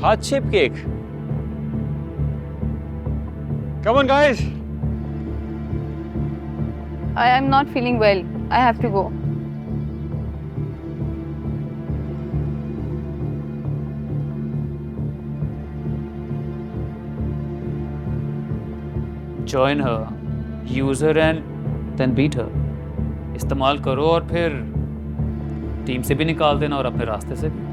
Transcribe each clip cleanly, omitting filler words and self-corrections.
heart shaped cake. Come on, guys. I am not feeling well. I have to go. Join her, use her and then beat her. इस्तेमाल करो और फिर team से भी निकाल देना और अपने रास्ते से भी.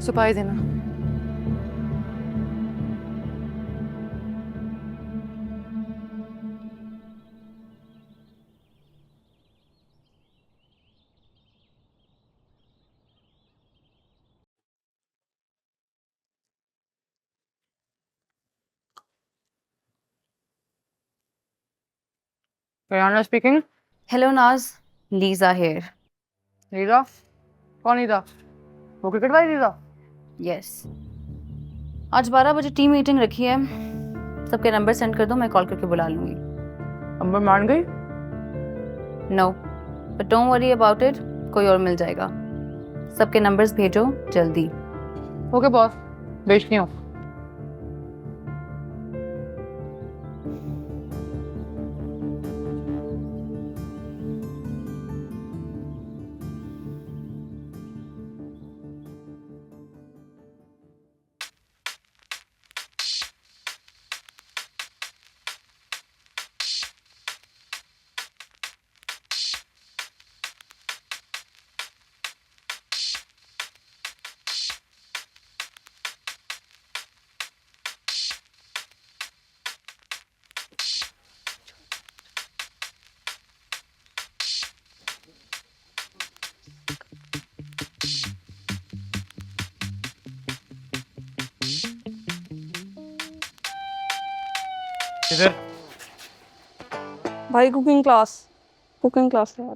सुपारी देना. Rihanna speaking. Hello Naz, Lisa here. Lisa? कौन लीजा? वो क्रिकेट वाली लीजा? Yes. आज 12 बजे टीम मीटिंग रखी है. सबके नंबर सेंड कर दो, मैं कॉल करके बुला लूंगी. अंबर मान गई? No, but don't worry about it. कोई और मिल जाएगा. सबके नंबर्स भेजो जल्दी. ओके बॉस, भेजती हूँ. इधर. भाई कुकिंग क्लास है यार.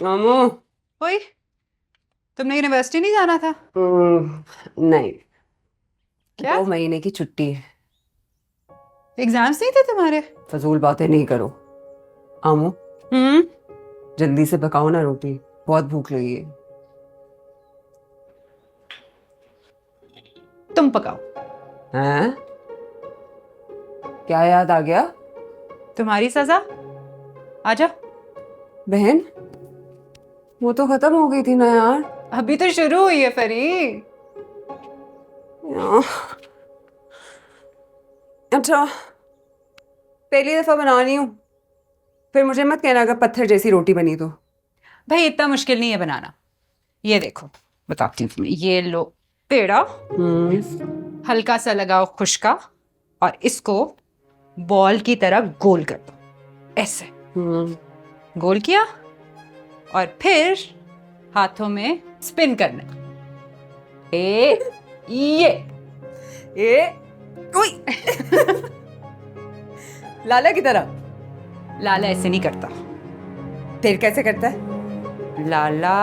मामू. ओए, तुमने यूनिवर्सिटी नहीं जाना था? नहीं. क्या? 2 महीने की छुट्टी है. एग्जाम्स नहीं थे तुम्हारे? फजूल बातें नहीं करो. आमू, जल्दी से पकाओ ना रोटी, बहुत भूख लगी है. तुम पकाओ. हैं? क्या याद आ गया? तुम्हारी सजा आजा। बहन वो तो खत्म हो गई थी ना यार। अभी तो शुरू हुई है परी। अच्छा पहली दफा बना रही हूँ, फिर मुझे मत कहना अगर पत्थर जैसी रोटी बनी तो। भाई इतना मुश्किल नहीं है बनाना। ये देखो बताती हूँ तुम्हें। ये लो पेड़ा, हल्का सा लगाओ खुशका और इसको बॉल की तरह गोल कर दो। ऐसे गोल किया और फिर हाथों में स्पिन करना। ये उई। लाला की तरह। लाला ऐसे नहीं करता। फिर कैसे करता है? लाला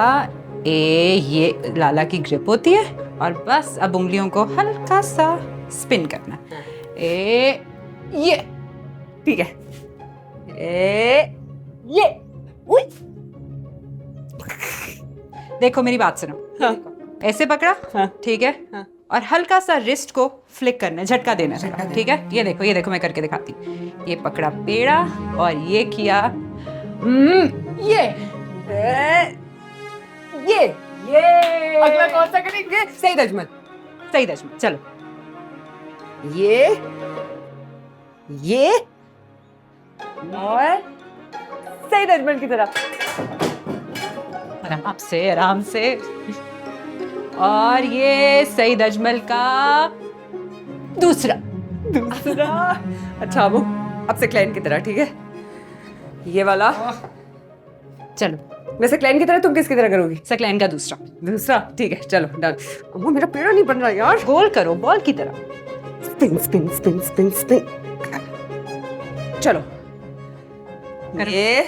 ये लाला की ग्रिप होती है और बस अब उंगलियों को हल्का सा स्पिन करना। ये ठीक है। ये उई। देखो मेरी बात सुनो। हाँ। ऐसे पकड़ा, हाँ। ठीक है, हाँ। और हल्का सा रिस्ट को फ्लिक करना है, झटका देना है, ठीक है। ये देखो मैं करके दिखाती हूँ। ये पकड़ा पेड़ा और ये किया ये अगला कौन सा करेंगे? सही दजमल। सही दशमन। चलो ये और सही दजमल की तरह। आराम से और ये सईद अजमल का दूसरा। अच्छा वो अब से क्लाइंट की तरह, ठीक है। ये वाला चलो वैसे क्लाइंट की तरह, तुम किसकी तरह करोगी? सकलैन का दूसरा। दूसरा, ठीक है चलो डन। वो मेरा पेड़ा नहीं बन रहा यार। गोल करो बॉल की तरह। Spin spin spin spin spin. चलो ये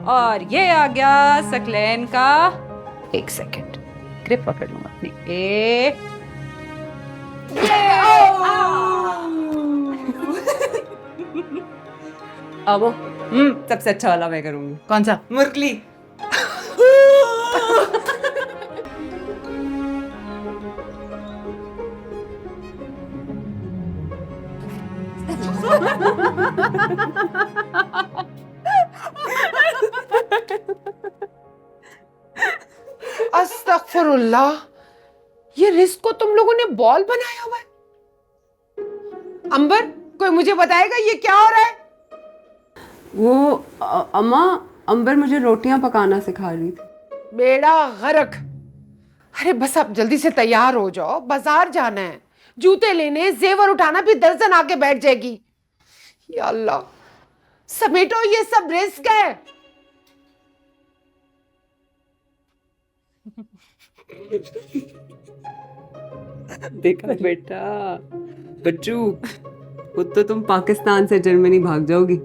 और ये आ गया सकलैन का। एक सेकंड ग्रिप पकड़ लूंगा अपनी। अब सबसे अच्छा वाला मैं करूंगी। कौन सा? मुरली। अस्तगफुरुल्लाह, ये रिस्क को तुम लोगों ने बॉल बनाया हुआ है। अंबर, कोई मुझे बताएगा ये क्या हो रहा है? वो अम्मा अंबर मुझे रोटियां पकाना सिखा रही थी। बेड़ा गर्क। अरे बस आप जल्दी से तैयार हो जाओ, बाजार जाना है, जूते लेने, जेवर उठाना, फिर दर्जन आके बैठ जाएगी। या अल्लाह, समेटो, ये सब रिस्क है। देखा बेटा बच्चू, खुद तो तुम पाकिस्तान से जर्मनी भाग जाओगी,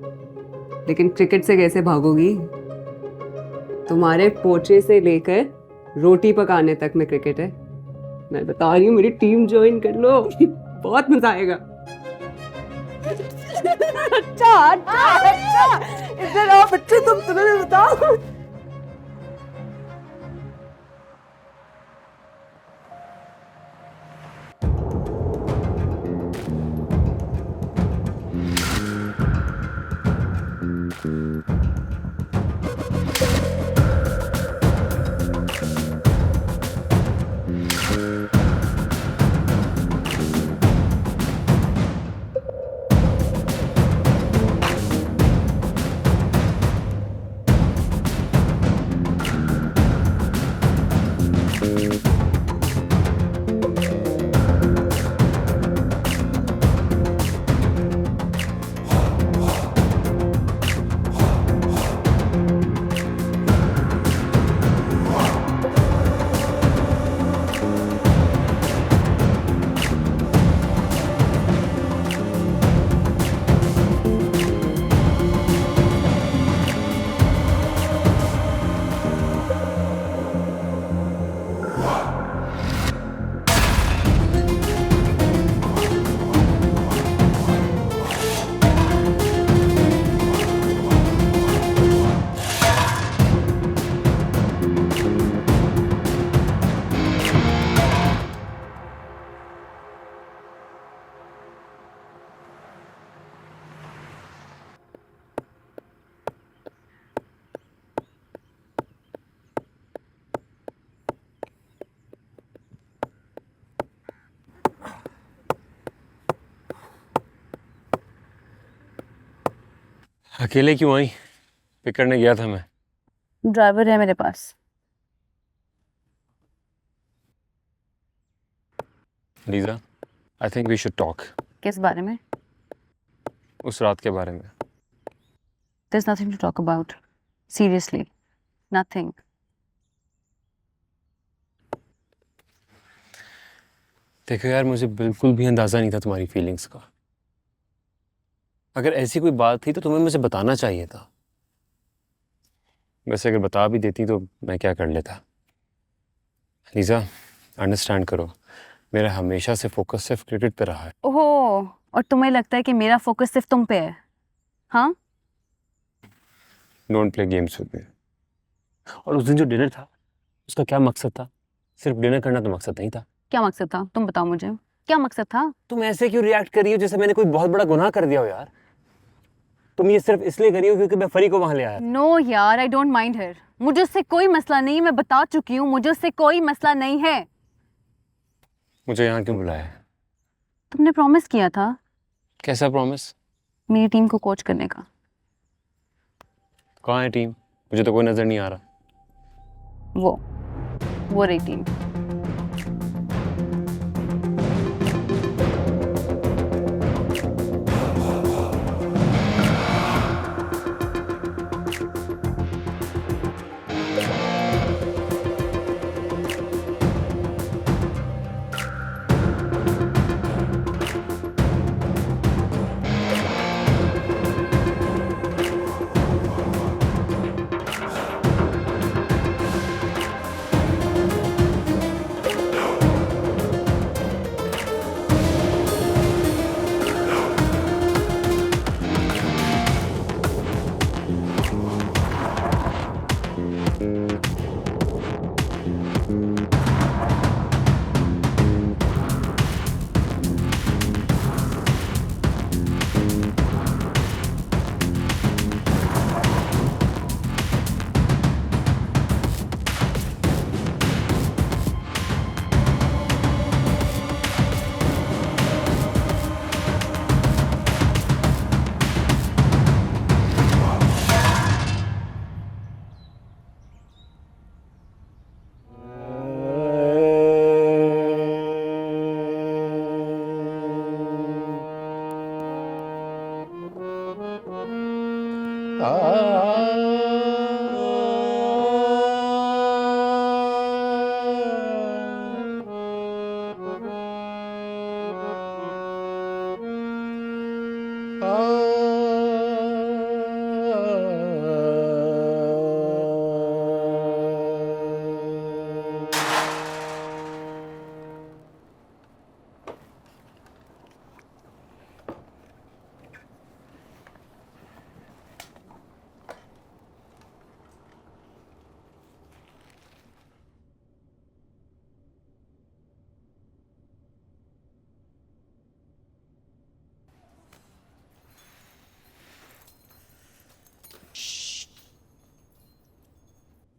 लेकिन क्रिकेट से कैसे भागोगी? तुम्हारे पोचे से लेकर रोटी पकाने तक में क्रिकेट है। मैं बता रही हूँ मेरी टीम ज्वाइन कर लो, बहुत मजा आएगा। अच्छा इधर आओ बच्चे, तुम्हें मैं बताऊं। अकेले क्यों आई? पिक करने गया था मैं। ड्राइवर है मेरे पास। Lisa, I think we should talk. किस बारे में? उस रात के बारे में। There's nothing to talk about. Seriously, nothing. देखो यार, मुझे बिल्कुल भी अंदाजा नहीं था तुम्हारी फीलिंग्स का। अगर ऐसी कोई बात थी तो तुम्हें मुझे बताना चाहिए था। वैसे अगर बता भी देती तो मैं क्या कर लेता। लीजा, अंडरस्टैंड करो, मेरा हमेशा से फोकस सिर्फ क्रिकेट पे रहा है। ओहो, और तुम्हें लगता है कि मेरा फोकस सिर्फ तुम पे है? हाँ? Don't play games with me. और उस दिन जो डिनर था उसका क्या मकसद था? सिर्फ डिनर करना तो मकसद नहीं था। क्या मकसद था? तुम बताओ मुझे, क्या मकसद था? तुम ऐसे क्यों रिएक्ट कर रही हो जैसे मैंने कोई बहुत बड़ा गुनाह कर दिया हो यार? तुम ये सिर्फ इसलिए करी हो क्योंकि मैं फरी को वहां ले आया। नो यार, आई डोंट माइंड हर। मुझे उससे कोई मसला नहीं है, मैं बता चुकी हूँ, मुझे उससे कोई मसला नहीं है। मुझे यहाँ क्यों बुलाया? तुमने प्रॉमिस किया था। कैसा प्रॉमिस? मेरी टीम को कोच करने का। कहाँ है टीम? मुझे तो कोई नजर नहीं आ रहा। वो रही टीम।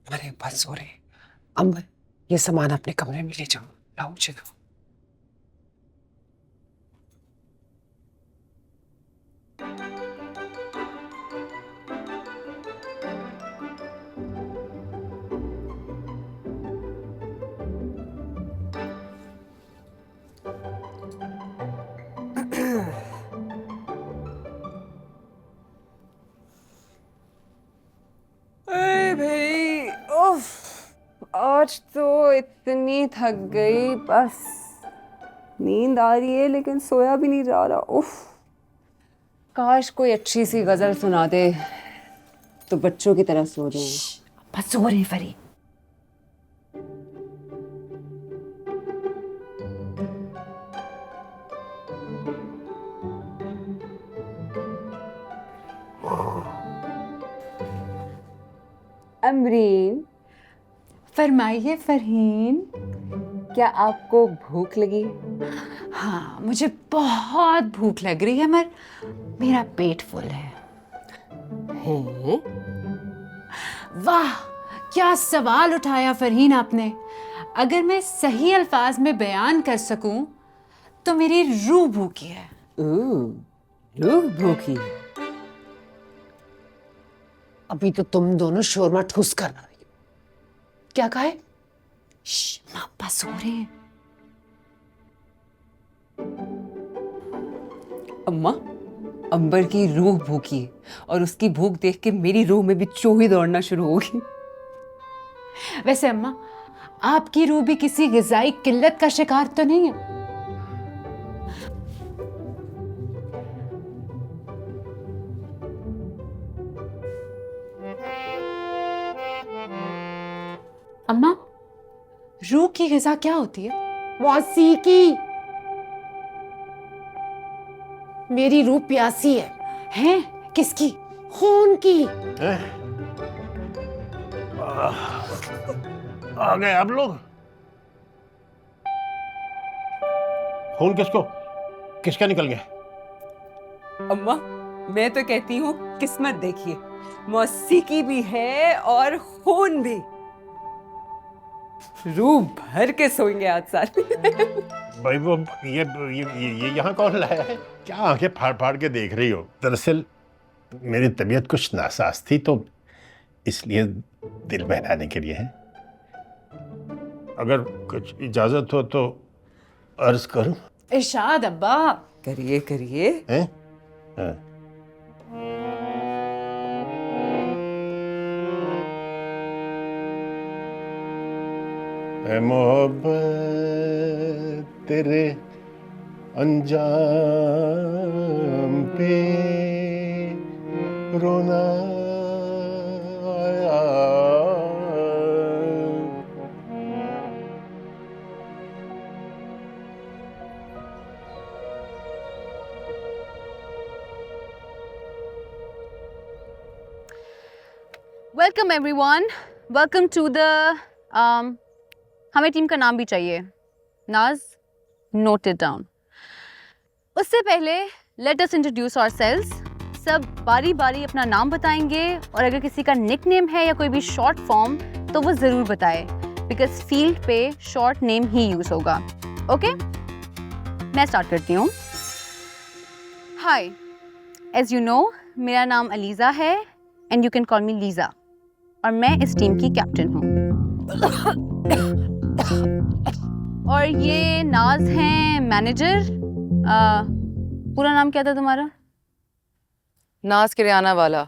अरे बस हो रहे। अम्बर, ये सामान अपने कमरे में ले जाओ। लाओ मुझे दो। अरे भाई, उफ, आज तो इतनी थक गई, बस नींद आ रही है लेकिन सोया भी नहीं जा रहा। उफ, काश कोई अच्छी सी गजल सुना दे तो बच्चों की तरह सो जाऊं। बस हो रही फरी। अमरीन, फरमाइए फरहीन। क्या आपको भूख लगी? हाँ, मुझे बहुत भूख लग रही है, मगर मेरा पेट फुल है। हैं? वाह, क्या सवाल उठाया फरहीन आपने। अगर मैं सही अल्फाज में बयान कर सकूं तो मेरी रूह भूखी है। रूह भूखी? अभी तो तुम दोनों शोरमा ठूस कर रही हो। क्या कहा है? पापा सो रहे हैं। अम्मा, अंबर की रूह भूखी है और उसकी भूख देख के मेरी रूह में भी चूही दौड़ना शुरू होगी। वैसे अम्मा, आपकी रूह भी किसी ग़िज़ाई किल्लत का शिकार तो नहीं है? अम्मा, रूह की ग़िज़ा क्या होती है? मौसीकी। मेरी रूह प्यासी है। हैं? किसकी? खून की। आ गए आप लोग। खून किसका निकल गया? अम्मा, मैं तो कहती हूँ किस्मत देखिए, मौसीकी भी है और खून भी। रूह भर के सोएंगे आज सारे। भाई वो ये यहाँ कौन लाया है? क्या आंखें फाड़ फाड़ के देख रही हो? दरअसल मेरी तबीयत कुछ नासाज थी तो इसलिए दिल बहलाने के लिए है। अगर कुछ इजाजत हो तो अर्ज करूं? इरशाद अब्बा। करिए करिए। हैं? हाँ। ऐ मोहब्बत तेरे अंजाम पे रोना आया। Welcome everyone, welcome to the हमें टीम का नाम भी चाहिए। नाज, नोट इट डाउन। उससे पहले लेट अस इंट्रोड्यूस आवरसेल्व्स। सब बारी बारी अपना नाम बताएंगे और अगर किसी का निकनेम है या कोई भी शॉर्ट फॉर्म तो वो ज़रूर बताए, बिकॉज फील्ड पे शॉर्ट नेम ही यूज़ होगा। ओके, मैं स्टार्ट करती हूँ। हाय, एज यू नो मेरा नाम अलीज़ा है and you can call me Liza और मैं इस टीम की कैप्टन हूँ। और ये नाज हैं मैनेजर। पूरा नाम क्या था तुम्हारा? नाज किराना वाला।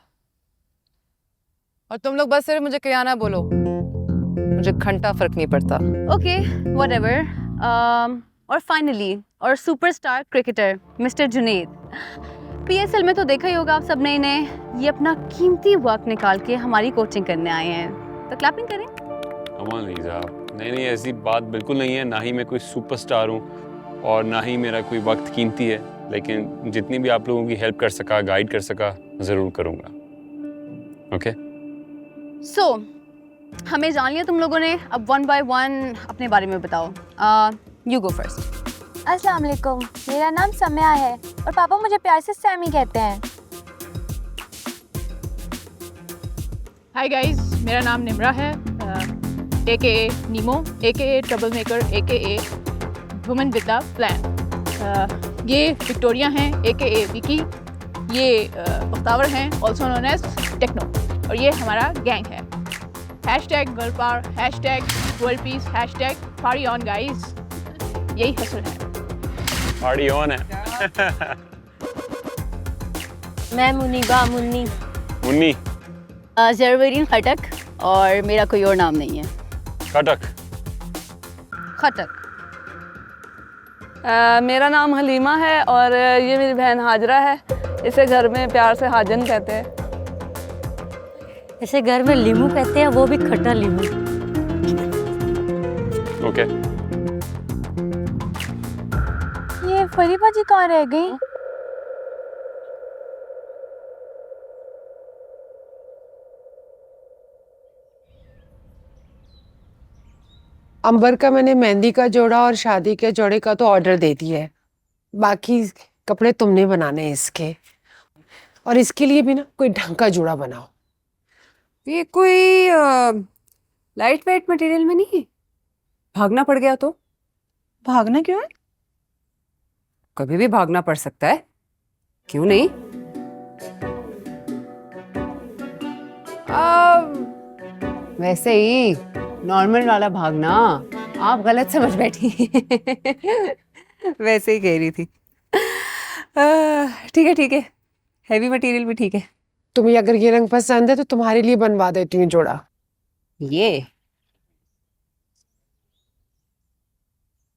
और तुम लोग बस सिर्फ मुझे किराना बोलो, मुझे घंटा फर्क नहीं पड़ता। Okay, whatever. और फाइनली और superstar cricketer mister Junaid. PSL में तो देखा ही होगा आप सबने इन्हें। ये अपना कीमती वक्त निकाल के हमारी कोचिंग करने आए हैं, तो क्लैपिंग करें। अमन लीजा, नहीं ऐसी बात बिल्कुल नहीं है। ना ही मैं कोई सुपरस्टार हूँ और ना ही मेरा कोई वक्त कीमती है, लेकिन जितनी भी आप लोगों की हेल्प कर सका, गाइड कर सका, ज़रूर करूँगा। ओके? सो हमें जान लिया तुम लोगों ने। अब वन बाय वन अपने बारे में बताओ। You go first. अस्सलाम वालेकुम, मेरा नाम सम्या है और पापा मुझे प्यार से सैमी कहते हैं। हाय गाइस, मेरा नाम निम्रा है, AKA Nemo, AKA trouble maker, AKA women with the plan. ये विक्टोरिया हैं, AKA विकी। ये बख्तावर हैं, ऑल्सो नोन एज टेक्नो। और ये हमारा गैंग है। #Girl power, #world peace, #party on guys. यही हसल है। पार्टी ऑन है। मैं मुनीबा मुन्नी। मुन्नी। जरवरीन खटक और मेरा कोई और नाम नहीं है। खटक। खटक। मेरा नाम हलीमा है और ये मेरी बहन हाजरा है। इसे घर में प्यार से हाजन कहते हैं। इसे घर में लीमू कहते हैं, वो भी खट्टा लीमू। ओके। ये फरीबा जी कहाँ रह गई? अंबर का मैंने मेहंदी का जोड़ा और शादी के जोड़े का तो ऑर्डर दे दिया है। बाकी कपड़े तुमने बनाने हैं इसके, और इसके लिए भी ना कोई ढंग का जोड़ा बनाओ। ये कोई लाइट वेट मटेरियल में नहीं है? भागना पड़ गया तो? भागना क्यों है? कभी भी भागना पड़ सकता है, क्यों नहीं? वैसे ही नॉर्मल वाला भागना, आप गलत समझ बैठी। वैसे ही कह रही थी। ठीक है, हैवी मटेरियल भी ठीक है। तुम्हें अगर ये रंग पसंद है तो तुम्हारे लिए बनवा देती हूँ जोड़ा। ये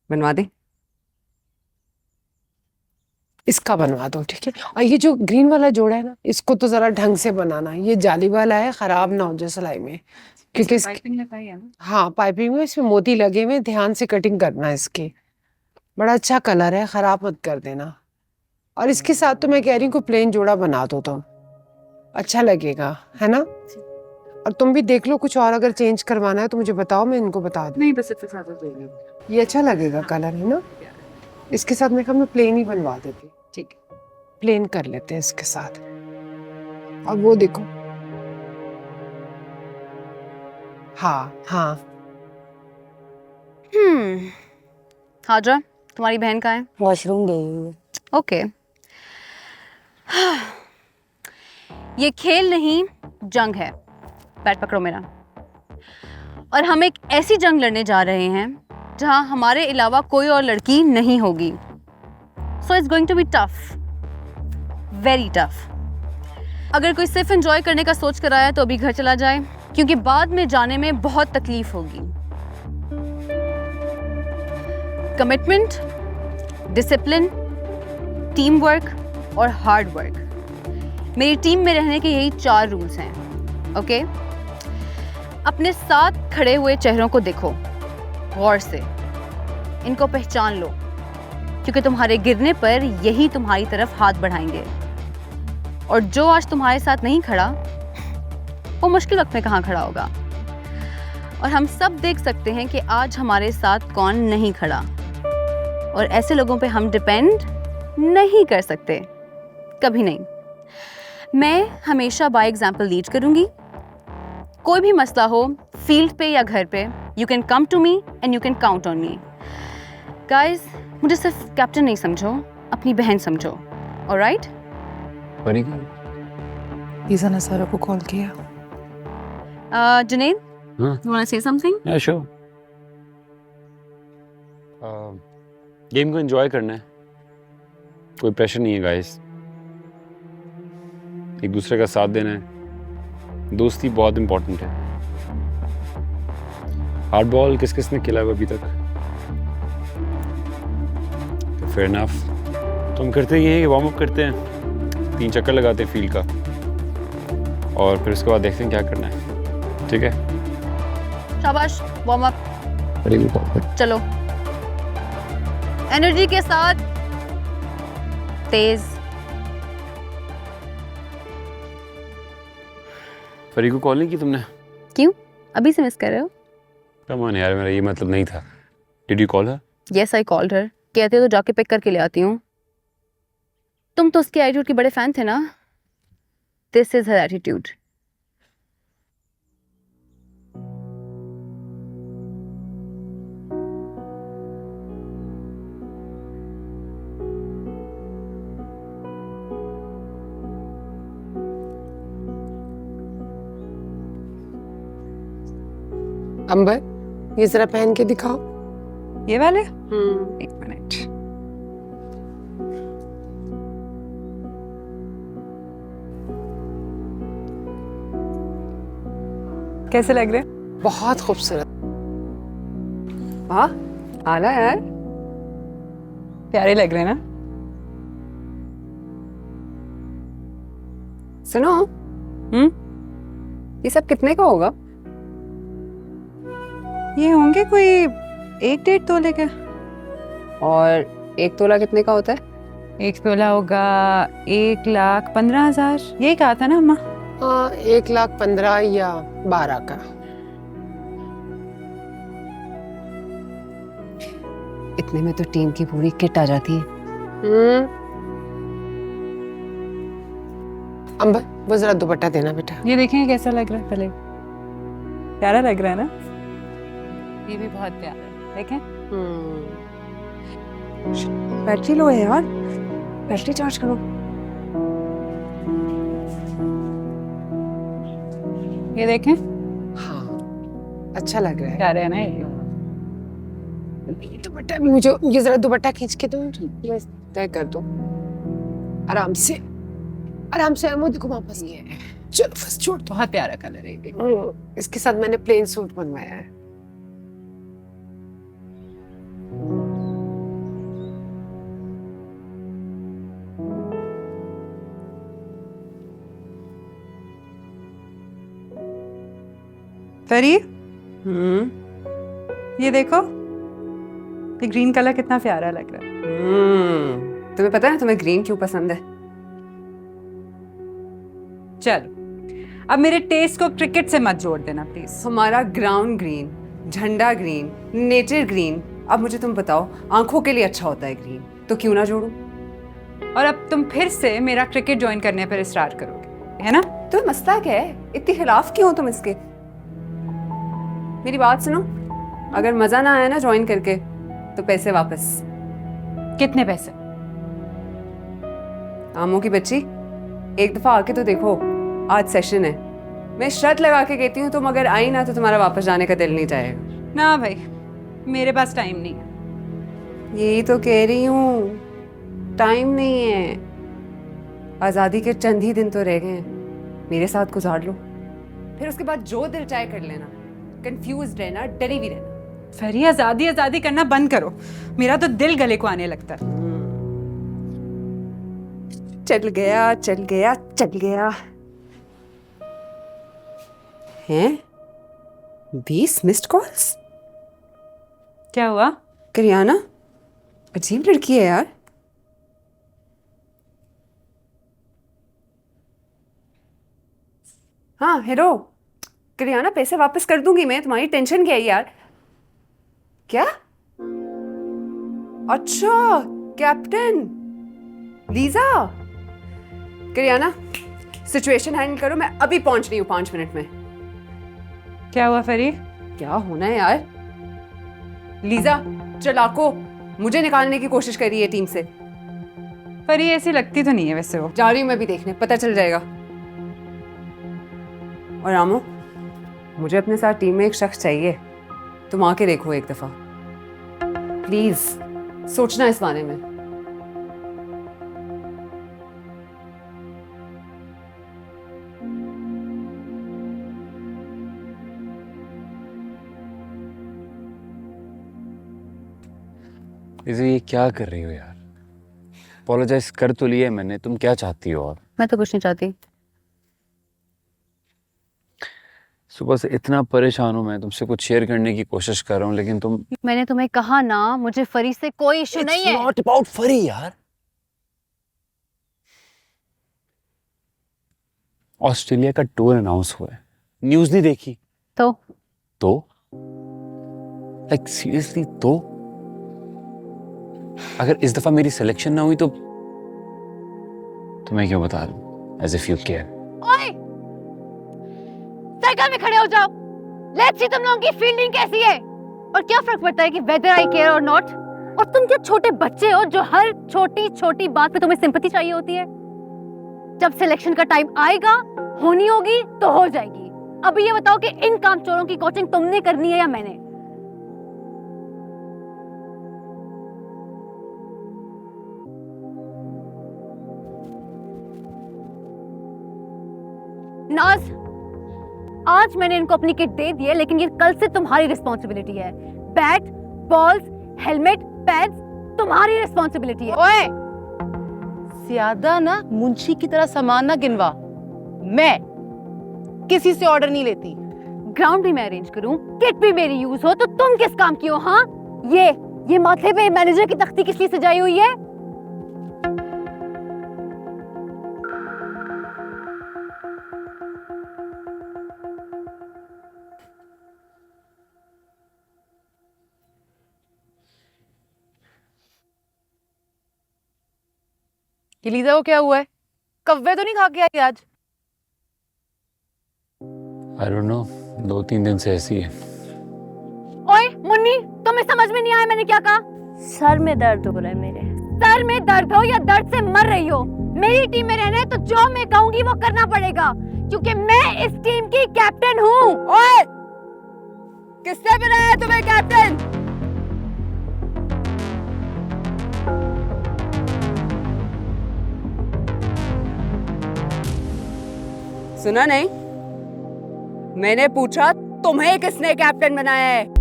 बनवा दे। इसका बनवा दो, ठीक है। और ये जो ग्रीन वाला जोड़ा है ना, इसको तो जरा ढंग से बनाना, ये जाली वाला है, खराब ना हो जाए सिलाई में, क्योंकि हाँ पाइपिंग में इसमें मोती लगे हुए, ध्यान से कटिंग करना है इसकी। बड़ा अच्छा कलर है, खराब मत कर देना। और इसके साथ तो मैं कह रही हूँ कोई प्लेन जोड़ा बना दो तो अच्छा लगेगा, है ना। और तुम भी देख लो, कुछ और अगर चेंज करवाना है तो मुझे बताओ, मैं इनको बता दूँ। नहीं बस इतना ये अच्छा लगेगा कलर, है ना। इसके साथ मैं कहा मैं प्लेन ही बनवा देती। ठीक, प्लेन कर लेते हैं इसके साथ। और वो देखो, हाँ हाजरा, तुम्हारी बहन कहाँ है? वॉशरूम गई हुई है। ओके। ये खेल नहीं, जंग है। पैर पकड़ो मेरा। और हम एक ऐसी जंग लड़ने जा रहे हैं जहां हमारे अलावा कोई और लड़की नहीं होगी। So it's going to be tough, very tough. अगर कोई सिर्फ एंजॉय करने का सोच कर आया तो अभी घर चला जाए, क्योंकि बाद में जाने में बहुत तकलीफ होगी। कमिटमेंट, डिसिप्लिन, टीम वर्क और हार्ड वर्क, मेरी टीम में रहने के यही 4 रूल्स हैं। ओके? अपने साथ खड़े हुए चेहरों को देखो गौर से, इनको पहचान लो, क्योंकि तुम्हारे गिरने पर यही तुम्हारी तरफ हाथ बढ़ाएंगे। और जो आज तुम्हारे साथ नहीं खड़ा, वो मुश्किल वक्त में कहाँ खड़ा होगा। और हम सब देख सकते हैं कि आज हमारे साथ कौन नहीं खड़ा, और ऐसे लोगों पे हम डिपेंड नहीं कर सकते, कभी नहीं। मैं हमेशा बाय एग्जाम्पल लीड करूंगी। कोई भी मसला हो, फील्ड पे या घर पे, you can come to me and you can count on me. Guys, मुझे सिर्फ कैप्टन नहीं समझो, अपनी बहन समझो। ऑलराइट? ईज़ा ने सारा को कॉल किया। जुनैद, हाँ? you want to say something? Yeah, sure. Game को एंजॉय करना है, कोई प्रेशर नहीं है गाइस। एक दूसरे का साथ देना है, दोस्ती बहुत इंपॉर्टेंट है। हार्ड बॉल किस किस ने खेला है अभी तक? Fair enough. तो हम करते ये हैं कि वार्म अप करते हैं, 3 चक्कर लगाते हैं फील्ड का, और फिर उसके बाद देखते हैं क्या करना है। ठीक है? शाबाश, वार्म अप। चलो, एनर्जी के साथ, तेज। फरी को कॉल नहीं की तुमने? क्यों? अभी से मिस कर रहे हो? कम ऑन यार, मेरा ये मतलब नहीं था। Did you call her? Yes, I called her. कहते तो जाके पिक करके ले आती हूँ। तुम तो उसके एटीट्यूड के बड़े फैन थे ना। This is her attitude. Ambar, ये जरा पहन के दिखाओ। ये वाले? एक मिनट। कैसे लग रहे? बहुत खूबसूरत। हाँ, आला यार, प्यारे लग रहे हैं ना। सुनो, ये सब कितने का होगा? ये होंगे कोई 1-1.5 तोले के। और 1 तोला कितने का होता है? 1 तोला होगा 1,15,000। यही कहा था ना अम्मा? हाँ, 1,15,000 या 12 का। इतने में तो टीम की पूरी किट आ जाती है। अंबर, वो जरा दुपट्टा देना बेटा। ये देखेंगे कैसा लग रहा है पहले। प्यारा लग रहा है ना? ये भी बहुत प्यारा है, देखें। बैटरी लो है यार, बैटरी चार्ज करो। ये देखें, हाँ अच्छा लग रहा है। क्या है ना ये? ये दुपट्टा भी मुझे, ये जरा दुपट्टा खींच के तुम मैं तय कर दो आराम से, आराम से। मुझे को वापस नहीं है, चलो बस छोड़ दो। बहुत प्यारा कलर है ये। इसके साथ मैंने प्लेन सूट बनवाया है। फेरी, ये देखो, ये ग्रीन कलर कितना प्यारा लग रहा है। तुम्हें पता है तुम्हें ग्रीन क्यों पसंद है? चलो, अब मेरे टेस्ट को क्रिकेट से मत जोड़ देना प्लीज। हमारा ग्राउंड ग्रीन, झंडा ग्रीन, नेचर ग्रीन। अब मुझे तुम बताओ, आंखों के लिए अच्छा होता है ग्रीन, तो क्यों ना जोड़ूं? और अब तुम फिर से मेरा क्रिकेट ज्वाइन करने पर स्टार्ट करोगे, है ना? तो मसला क्या है? इतनी खिलाफ क्यों हो तुम इसके? मेरी बात सुनो, अगर मजा ना आया ना ज्वाइन करके, तो पैसे वापस। कितने पैसे? आमों की बच्ची, एक दफा आके तो देखो, आज सेशन है। मैं शर्त लगा के कहती हूँ, तुम अगर आई ना तो तुम्हारा वापस जाने का दिल नहीं चाहेगा। ना भाई, मेरे पास टाइम नहीं है। यही तो कह रही हूँ, टाइम नहीं है। आज़ादी के चंद ही दिन तो रह गए हैं, मेरे साथ गुजार लो, फिर उसके बाद जो दिल चाहे कर लेना। कंफ्यूज रहना, डरी भी रहना। फेरी, आजादी आजादी करना बंद करो, मेरा तो दिल गले को आने लगता है। चल गया, चल गया, चल गया। हैं? 20 मिस्ड कॉल्स? क्या हुआ? करियाना अजीब लड़की है यार। हाँ हेलो, करियाना पैसे वापस कर दूंगी मैं, तुम्हारी टेंशन क्या है यार? क्या? अच्छा, captain Lisa. Kirana situation handle करो, मैं अभी पहुंच रही हूँ 5 मिनट में। क्या हुआ फेरी? क्या होना है यार? लीजा चलाको मुझे निकालने की कोशिश कर रही है टीम से। फेरी ऐसी लगती तो नहीं है वैसे वो। जा रही हूँ मैं भी देखने, पता चल जाएगा। और रामो, मुझे अपने साथ टीम में एक शख्स चाहिए, तुम आके देखो एक दफा प्लीज, सोचना इस बारे में। ये क्या कर रही हो यार? अपोलोजाइज कर तो लिया मैंने, तुम क्या चाहती हो? और मैं तो कुछ नहीं चाहती। सुबह से इतना परेशान हूं मैं, तुमसे कुछ शेयर करने की कोशिश कर रहा हूं, लेकिन तुम। मैंने तुम्हें कहा ना, मुझे फरी से कोई इशू नहीं है। नॉट अबाउट फरी यार। ऑस्ट्रेलिया का टूर अनाउंस हुआ है, न्यूज़ नहीं देखी? तो लाइक सीरियसली, तो अगर इस दफा मेरी सिलेक्शन ना हुई तो मैं क्यों बता दूं? As if you care. ओए, साइकिल में खड़े हो जाओ। लेट्स सी तुम लोगों की फील्डिंग कैसी है। और क्या फर्क पड़ता है कि वेदर आई केयर और नॉट? और तुम क्या छोटे बच्चे हो जो हर छोटी छोटी बात पे तुम्हें सिंपैथी चाहिए होती है? जब सिलेक्शन का टाइम आएगा, होनी होगी तो हो जाएगी। अभी ये बताओ कि इन कामचोरों की कोचिंग तुमने करनी है या मैंने? नाज, आज मैंने इनको अपनी किट दे दी है, लेकिन ये कल से तुम्हारी रिस्पॉन्सिबिलिटी है। बैट, बॉल्स, हेलमेट, पैड्स तुम्हारी रिस्पॉन्सिबिलिटी है। ओए, ज्यादा ना मुंशी की तरह सामान ना गिनवा। मैं किसी से ऑर्डर नहीं लेती। ग्राउंड भी मैं अरेंज करूं, किट भी मेरी यूज हो, तो तुम किस काम की हो? हाँ, ये माथे पे मैनेजर की तख्ती किस लिए सजाई हुई है? ये लीजा को क्या हुआ है? कव्वे तो नहीं खा के आई आज? आई डोंट नो, 2-3 दिन से ऐसी है। ओए मुन्नी, तुम्हें समझ में नहीं आया मैंने क्या कहा? सर में दर्द हो रहा है मेरे। सर में दर्द हो या दर्द से मर रही हो, मेरी टीम में रहना है तो जो मैं कहूंगी वो करना पड़ेगा, क्योंकि मैं इस टीम की कैप्टन हूँ। ओए, किसने बनाया तुम्हें कैप्टन? सुना नहीं? मैंने पूछा तुम्हें किसने कैप्टन बनाया है?